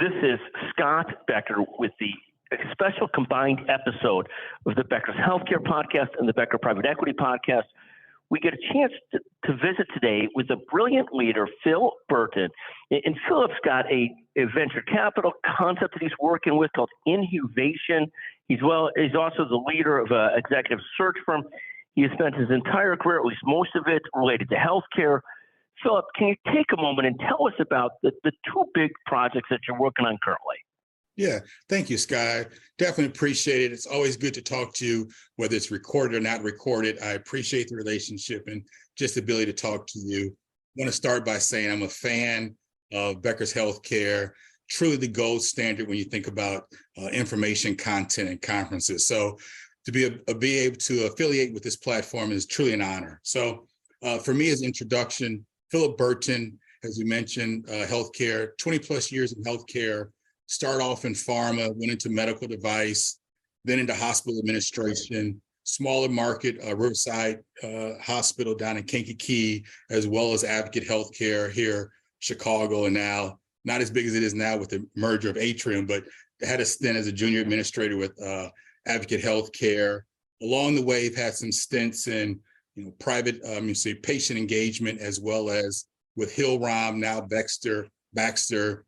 This is Scott Becker with the special combined episode of the Becker's Healthcare Podcast and the Becker Private Equity Podcast. We get a chance to visit today with a brilliant leader, Phil Burton. And Philip's got a venture capital concept that he's working with called InHuevation. He's also the leader of an executive search firm. He has spent his entire career, at least most of it, related to healthcare. Philip, can you take a moment and tell us about the two big projects that you're working on currently? Yeah, thank you, Scott. I definitely appreciate it. It's always good to talk to you, whether it's recorded or not recorded. I appreciate the relationship and just the ability to talk to you. I want to start by saying I'm a fan of Becker's Healthcare, truly the gold standard when you think about information, content, and conferences. So to be able to affiliate with this platform is truly an honor. So for me as introduction, Phil Burton, as we mentioned, healthcare, 20 plus years in healthcare. Start off in pharma, went into medical device, then into hospital administration, smaller market, Riverside Hospital down in Kankakee, as well as Advocate Healthcare here, Chicago, and now not as big as it is now with the merger of Atrium, but had a stint as a junior administrator with Advocate Healthcare. Along the way, I've had some stints in private, patient engagement, as well as with Hillrom, now Baxter,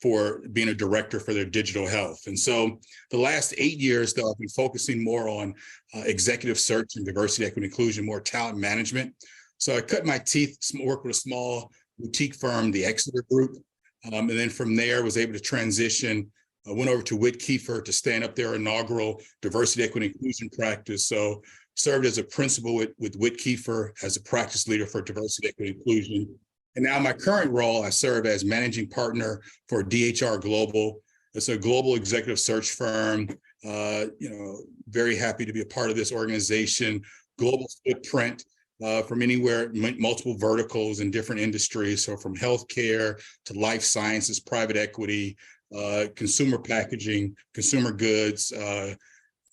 for being a director for their digital health. And so the last 8 years, though, I've been focusing more on executive search and diversity, equity, inclusion, more talent management. So I cut my teeth, worked with a small boutique firm, the Exeter Group. And then from there, was able to transition, went over to Whit Kiefer to stand up their inaugural diversity, equity, inclusion practice. So served as a principal with Whit Kiefer as a practice leader for diversity, equity, inclusion. And now my current role, I serve as managing partner for DHR Global. It's a global executive search firm. Very happy to be a part of this organization. Global footprint from anywhere, multiple verticals in different industries. So from healthcare to life sciences, private equity, consumer packaging, consumer goods.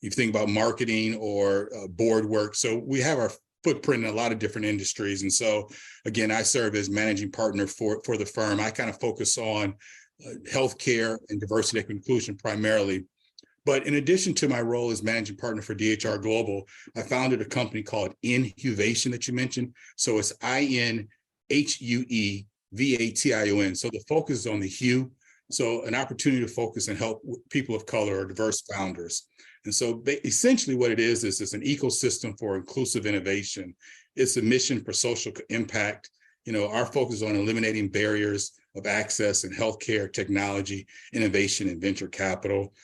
You think about marketing or board work. So we have our footprint in a lot of different industries. And so, again, I serve as managing partner for the firm. I kind of focus on healthcare and diversity and inclusion primarily. But in addition to my role as managing partner for DHR Global, I founded a company called InHuevation that you mentioned. So it's InHueVation. So the focus is on the hue. So an opportunity to focus and help people of color or diverse founders. And so essentially what it is it's an ecosystem for inclusive innovation. It's a mission for social impact. Our focus is on eliminating barriers of access in healthcare, technology, innovation, and venture capital.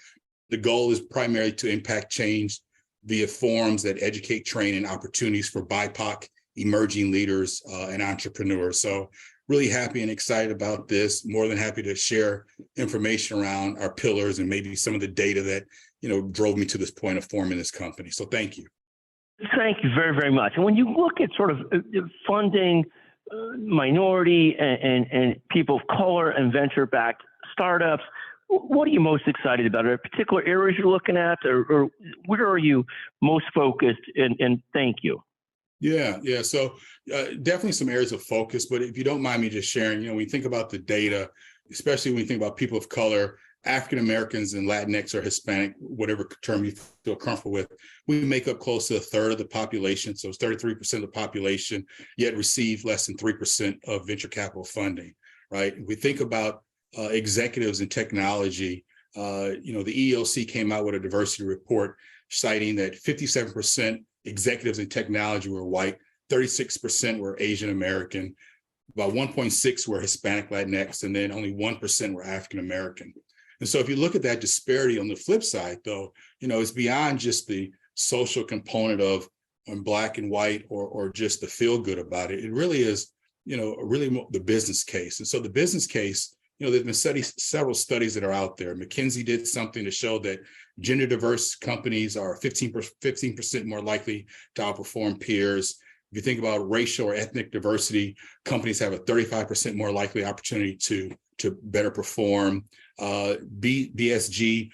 The goal is primarily to impact change via forums that educate, train, and opportunities for BIPOC, emerging leaders, and entrepreneurs. So really happy and excited about this. More than happy to share information around our pillars and maybe some of the data that drove me to this point of forming this company. So thank you. Thank you very, very much. And when you look at sort of funding minority and people of color and venture-backed startups, what are you most excited about? Are there particular areas you're looking at, or where are you most focused? And thank you. Yeah. So definitely some areas of focus, but if you don't mind me just sharing, when you think about the data, especially when you think about people of color, African Americans and Latinx or Hispanic, whatever term you feel comfortable with, we make up close to a third of the population. So it's 33% of the population, yet receive less than 3% of venture capital funding, right? We think about executives in technology. The EEOC came out with a diversity report citing that 57% executives in technology were white, 36% were Asian American, about 1.6 were Hispanic Latinx, and then only 1% were African American. And so if you look at that disparity on the flip side, though, it's beyond just the social component of black and white or just the feel good about it. It really is, really the business case. And so the business case, there's been several studies that are out there. McKinsey did something to show that gender diverse companies are 15% more likely to outperform peers. If you think about racial or ethnic diversity, companies have a 35% more likely opportunity to better perform. BSG,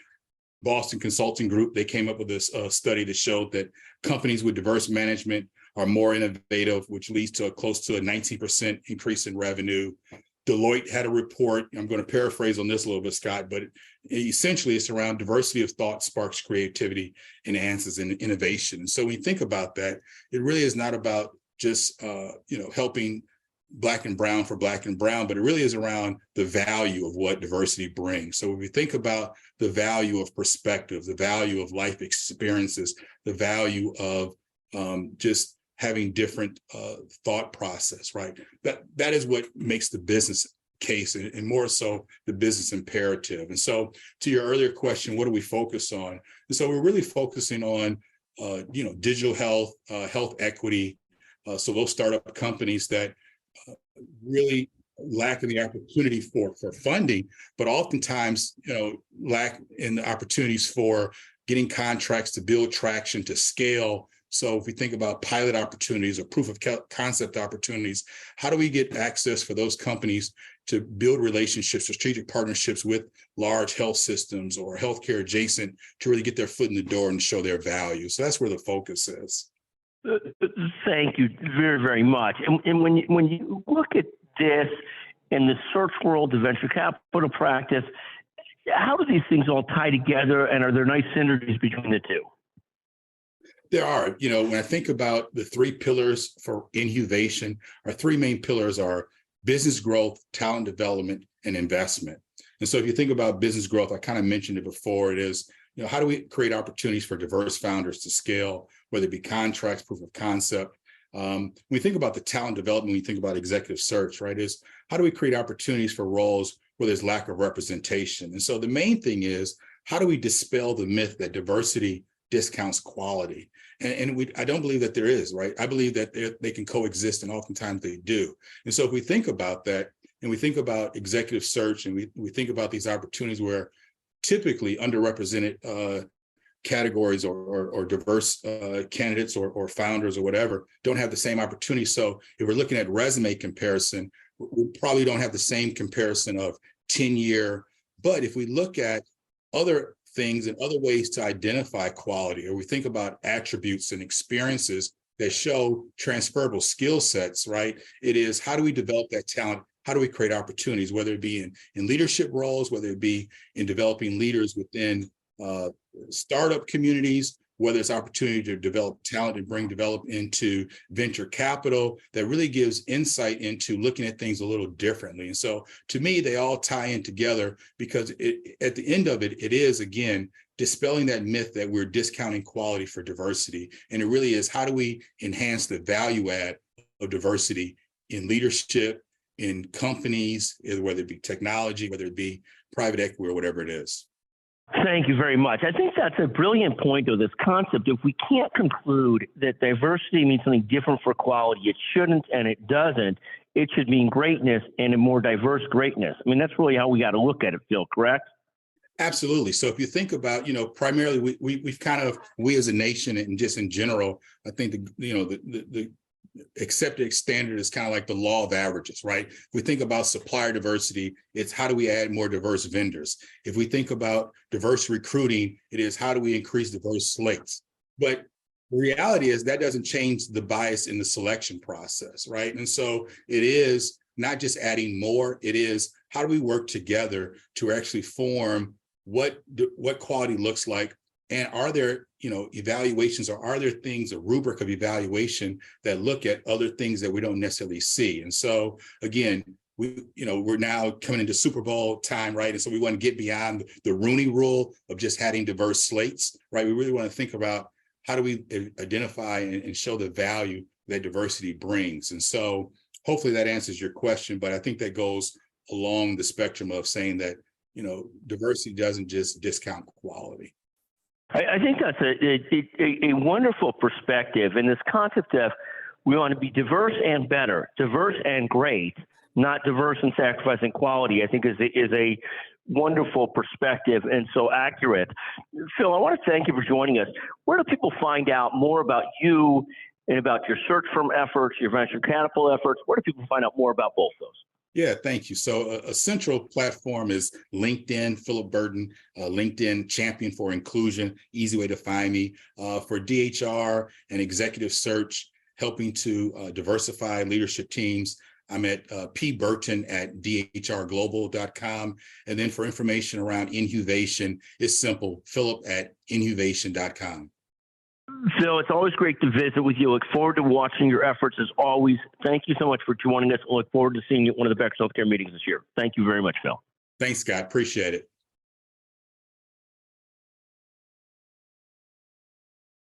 Boston Consulting Group, they came up with this study that showed that companies with diverse management are more innovative, which leads to close to a 19% increase in revenue. Deloitte had a report. I'm going to paraphrase on this a little bit, Scott, but essentially it's around diversity of thought sparks creativity and enhances innovation. And so when you think about that, it really is not about just helping Black and brown for Black and brown, but it really is around the value of what diversity brings. So when we think about the value of perspective, the value of life experiences, the value of just having different thought process, right? That is what makes the business case, and more so the business imperative. And so to your earlier question, what do we focus on? And so we're really focusing on digital health, health equity. So those startup companies that really lack in the opportunity for funding, but oftentimes, lack in the opportunities for getting contracts to build traction, to scale. So if we think about pilot opportunities or proof of concept opportunities, how do we get access for those companies to build relationships, strategic partnerships with large health systems or healthcare adjacent to really get their foot in the door and show their value? So that's where the focus is. Thank you very, very much. And when you look at this in the search world, the venture capital practice, how do these things all tie together, and are there nice synergies between the two? There are. When I think about the three pillars for InHuevation, our three main pillars are business growth, talent development, and investment. And so if you think about business growth, I kind of mentioned it before, it is, how do we create opportunities for diverse founders to scale, whether it be contracts, proof of concept? When we think about the talent development, when we think about executive search, right, is how do we create opportunities for roles where there's lack of representation? And so the main thing is, how do we dispel the myth that diversity discounts quality? And I don't believe that there is, right? I believe that they can coexist, and oftentimes they do. And so if we think about that, and we think about executive search, and we think about these opportunities where typically underrepresented categories or diverse candidates or founders or whatever don't have the same opportunity. So if we're looking at resume comparison, we probably don't have the same comparison of tenure. But if we look at other things and other ways to identify quality, or we think about attributes and experiences that show transferable skill sets, right? It is, how do we develop that talent? How do we create opportunities, whether it be in leadership roles, whether it be in developing leaders within startup communities, whether it's opportunity to develop talent and bring development into venture capital, that really gives insight into looking at things a little differently. And so to me, they all tie in together, because at the end of it, it is, again, dispelling that myth that we're discounting quality for diversity. And it really is, how do we enhance the value add of diversity in leadership, in companies, whether it be technology, whether it be private equity, or whatever it is. Thank you very much. I think that's a brilliant point, though, this concept. If we can't conclude that diversity means something different for quality, it shouldn't, and it doesn't. It should mean greatness, and a more diverse greatness. I mean, that's really how we got to look at it, Phil, correct? Absolutely. So if you think about, primarily we've kind of, we as a nation and just in general, I think the accepted standard is kind of like the law of averages, right? If we think about supplier diversity, it's how do we add more diverse vendors? If we think about diverse recruiting, it is how do we increase diverse slates? But the reality is that doesn't change the bias in the selection process, right? And so it is not just adding more, it is how do we work together to actually form what quality looks like. And are there, evaluations, or are there things, a rubric of evaluation that look at other things that we don't necessarily see? And so again, we're now coming into Super Bowl time, right? And so we want to get beyond the Rooney Rule of just having diverse slates, right? We really want to think about how do we identify and show the value that diversity brings. And so hopefully that answers your question, but I think that goes along the spectrum of saying that, diversity doesn't just discount quality. I think that's a wonderful perspective. And this concept of we want to be diverse and better, diverse and great, not diverse and sacrificing quality, I think is a wonderful perspective and so accurate. Phil, I want to thank you for joining us. Where do people find out more about you and about your search firm efforts, your venture capital efforts? Where do people find out more about both those? Yeah, thank you. So a central platform is LinkedIn, Philip Burton, LinkedIn Champion for Inclusion, easy way to find me. For DHR and executive search, helping to diversify leadership teams, I'm at pburton@dhrglobal.com. And then for information around InHuevation, it's simple, philip@inhuvation.com. Phil, it's always great to visit with you. Look forward to watching your efforts as always. Thank you so much for joining us. I look forward to seeing you at one of the Becker's Healthcare meetings this year. Thank you very much, Phil. Thanks, Scott. Appreciate it.